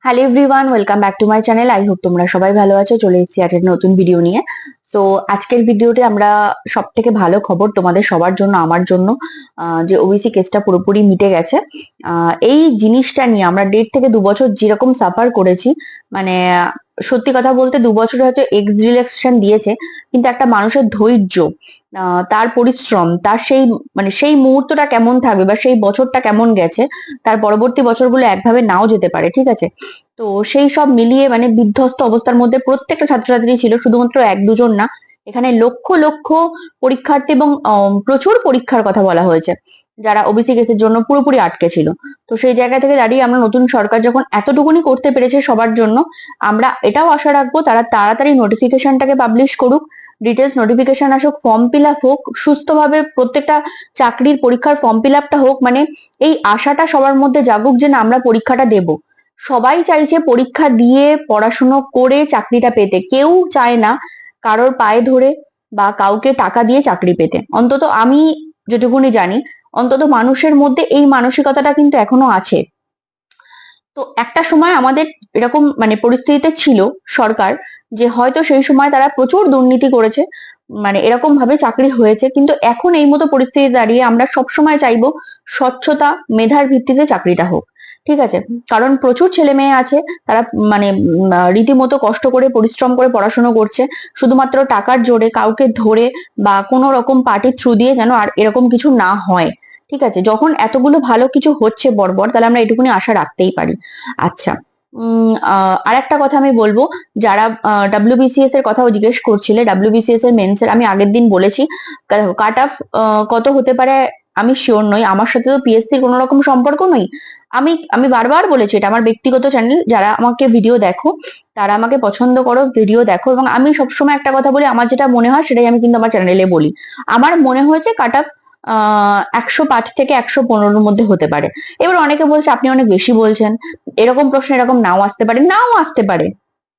Hello everyone, welcome back to my channel. I hope তোমরা সবাই ভালো আছো। চলে এসেছি আজকের নতুন ভিডিও নিয়ে। সো আজকের ভিডিওতে আমরা সব থেকে ভালো খবর তোমাদের সবার জন্য, আমার জন্য, যে ওবিসি কেসটা পুরোপুরি মিটে গেছে। এই জিনিসটা নিয়ে আমরা 1.5 থেকে 2 বছর যেরকম সাফার করেছি, মানে সত্যি কথা বলতে 2 বছর হয়তো এক্স রিল্যাক্সেশন দিয়েছে, কিন্তু একটা মানুষের ধৈর্য, তার পরিশ্রম, তার সেই সেই মুহূর্তটা কেমন থাকবে বা সেই বছরটা কেমন গেছে, তার পরবর্তী বছরগুলো একভাবে নাও যেতে পারে, ঠিক আছে। তো সেই সব মিলিয়ে বিধ্বস্ত অবস্থার মধ্যে প্রত্যেকটা ছাত্রছাত্রী ছিল, শুধুমাত্র এক দুজন না। এখানে লক্ষ লক্ষ পরীক্ষার্থী এবং প্রচুর পরীক্ষার কথা বলা হয়েছে, যারা ওবিসি কেসের জন্য পুরোপুরি আটকে ছিল। তো সেই জায়গা থেকে দাঁড়িয়ে আমরা নতুন সরকার যখন এতটুকুনি করতে পেরেছে সবার জন্য, আমরা এটাও আশা রাখবো তারা তাড়াতাড়ি নোটিফিকেশনটাকে পাবলিশ করুক, ডিটেলস নোটিফিকেশন আসুক, ফর্ম ফিল আপ হোক সুস্থভাবে, প্রত্যেকটা চাকরির পরীক্ষার ফর্ম ফিল আপটা হোক। এই আশাটা সবার মধ্যে জাগুক যে না, আমরা পরীক্ষাটা দেব। সবাই চাইছে পরীক্ষা দিয়ে পড়াশুনো করে চাকরিটা পেতে, কেউ চায় না কারোর পায়ে ধরে বা কাউকে টাকা দিয়ে চাকরি পেতে। অন্তত আমি যেটুকুনি জানি, অন্তত মানুষের মধ্যে এই মানসিকতাটা কিন্তু এখনো আছে। তো একটা সময় আমাদের এরকম পরিস্থিতিতে ছিল সরকার, যে হয়তো সেই সময় তারা প্রচুর দুর্নীতি করেছে, এরকম ভাবে চাকরি হয়েছে। কিন্তু এখন এই মতো পরিস্থিতি দাঁড়িয়ে আমরা সবসময় চাইবো স্বচ্ছতা, মেধার ভিত্তিতে চাকরিটা হোক, ঠিক আছে। কারণ প্রচুর ছেলে মেয়ে আছে, তারা রীতিমতো কষ্ট করে পরিশ্রম করে পড়াশোনা করছে, শুধুমাত্র টাকার জোরে কাউকে ধরে বা কোনো রকম পার্টির থ্রু দিয়ে যেন আর এরকম কিছু না হয়, ঠিক আছে। যখন এতগুলো ভালো কিছু হচ্ছে বর্বর, তাহলে আমরা এটুকুনি আশা রাখতেই পারি। আচ্ছা, আর একটা কথা আমি বলবো, যারা ডাব্লিউবিসিএস এর কথাও জিজ্ঞেস করছিলে, ডাব্লিউবিসিএস এর মেন্স এর আমি আগের দিন বলেছি কাট অফ কত হতে পারে আমি শিওর নই। আমার সাথে তো পিএসসির কোনো রকম সম্পর্ক নই। আমি আমি বারবার বলেছি, এটা আমার ব্যক্তিগত চ্যানেল, যারা আমাকে ভিডিও দেখো তারা আমাকে পছন্দ করো, ভিডিও দেখো, এবং আমি সবসময় একটা কথা বলি, আমার যেটা মনে হয় সেটাই আমি কিন্তু আমার চ্যানেলে বলি। আমার মনে হয়েছে কাট অফ 105 থেকে 115 মধ্যে হতে পারে। এবার অনেকে বলছে আপনি অনেক বেশি বলছেন, এরকম প্রশ্ন এরকম নাও আসতে পারে, নাও আসতে পারে।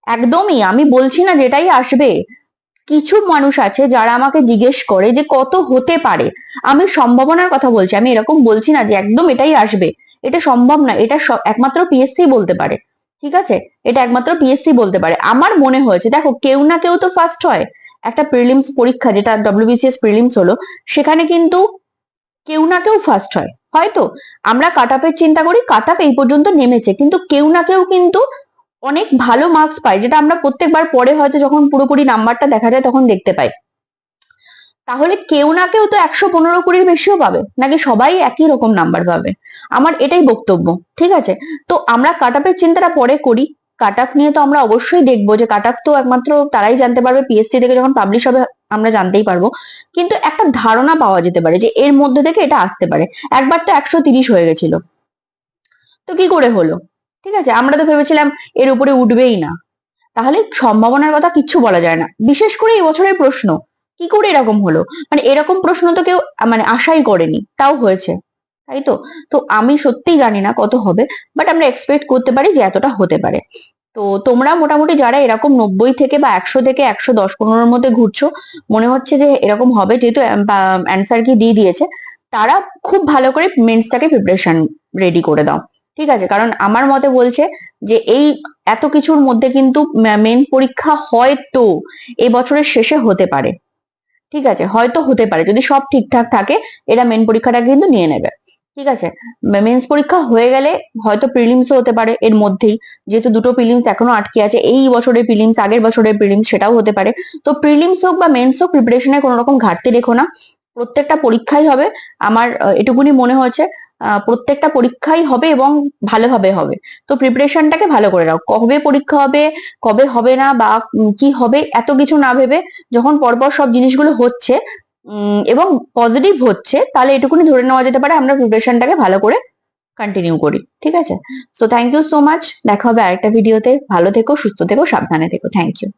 একদমই আমি বলছি না যেটাই আসবে। কিছু মানুষ আছে যারা আমাকে জিজ্ঞেস করে যে কত হতে পারে, আমি সম্ভাবনার কথা বলছি, আমি এরকম বলছি না যে একদম এটাই আসবে। এটা সম্ভব না, এটা একমাত্র পিএসসি বলতে পারে, ঠিক আছে। এটা একমাত্র পিএসসি বলতে পারে। আমার মনে হয়েছে, দেখো কেউ না কেউ তো ফার্স্ট হয়। একটা প্রিলিমস পরীক্ষা, যেটা ডব্লিউবিসিএস প্রিলিমস হলো, সেখানে কিন্তু কেউ না কেউ ফার্স্ট হয়। হয়তো আমরা কাট অফের চিন্তা করি, কাট অফ এই পর্যন্ত নেমেছে, কিন্তু কেউ না কেউ কিন্তু অনেক ভালো মার্কস পায়, যেটা আমরা প্রত্যেকবার পরে হয়তো যখন পুরোপুরি নাম্বারটা দেখা যায় তখন দেখতে পাই। তাহলে কেউ না কেউ তো 115-20 বেশিও পাবে, নাকি সবাই একই রকম নাম্বার পাবে? আমার এটাই বক্তব্য, ঠিক আছে। তো আমরা কাট অফের চিন্তাটা পরে করি। কাট অফ নিয়ে তো আমরা অবশ্যই দেখবো, যে কাট অফ তো একমাত্র তারাই জানতে পারবে, পিএসসি থেকে যখন পাবলিশ হবে আমরা জানতেই পারবো। কিন্তু একটা ধারণা পাওয়া যেতে পারে যে এর মধ্যে থেকে এটা আসতে পারে। একবার তো 130 হয়ে গেছিল, তো কি করে হলো? ঠিক আছে, আমরা তো ভেবেছিলাম এর উপরে উঠবেই না। তাহলে সম্ভাবনার কথা কিচ্ছু বলা যায় না। বিশেষ করে এই বছরের প্রশ্ন, কি করে এরকম হলো? এরকম প্রশ্ন তো কেউ আশাই করেনি, তাও হয়েছে, তাই তো। তো আমি সত্যিই জানি না কত হবে, বাট আমরা এক্সপেক্ট করতে পারি যে এতটা হতে পারে। তো তোমরা মোটামুটি যারা এরকম 90 থেকে বা 100 থেকে 110-15-র মধ্যে ঘুরছো, মনে হচ্ছে যে এরকম হবে, যেহেতু অ্যান্সার কি দিয়ে দিয়েছে, তারা খুব ভালো করে মেন্সটাকে প্রিপারেশন রেডি করে দাও, ঠিক আছে। কারণ আমার মতে বলছে যে এই এত কিছুর মধ্যে কিন্তু মেন পরীক্ষা হয়তো এই বছরের শেষে হতে পারে, ঠিক আছে। হয়তো হতে পারে, যদি সব ঠিকঠাক থাকে এরা মেন পরীক্ষাটা কিন্তু নিয়ে নেবে, ঠিক আছে। মেন্স পরীক্ষা হয়ে গেলে হয়তো প্রিলিমসও হতে পারে এর মধ্যেই, যেহেতু দুটো প্রিলিমস এখনো আটকে আছে, এই বছরের প্রিলিমস আগের বছরের প্রিলিমস, সেটাও হতে পারে। তো প্রিলিমস হোক বা মেন্স হোক, প্রিপারেশনে কোনো রকম ঘাটতি রেখো না, প্রত্যেকটা পরীক্ষাই হবে। আমার এটুকুনি মনে হয়েছে, প্রত্যেকটা পরীক্ষাই হবে এবং ভালোভাবে হবে। তো প্রিপারেশনটাকে ভালো করে রাখো, কবে পরীক্ষা হবে, কবে হবে না, বা কি হবে, এত কিছু না ভেবে যখন পরপর সব জিনিসগুলো হচ্ছে এবং পজিটিভ হচ্ছে, তাহলে এটুকুনি ধরে নেওয়া যেতে পারে আমরা প্রিপারেশনটাকে ভালো করে কন্টিনিউ করি, ঠিক আছে। So thank you so much, দেখা হবে আরেকটা ভিডিওতে। ভালো থেকো, সুস্থ থেকো, সাবধানে থেকো। Thank you.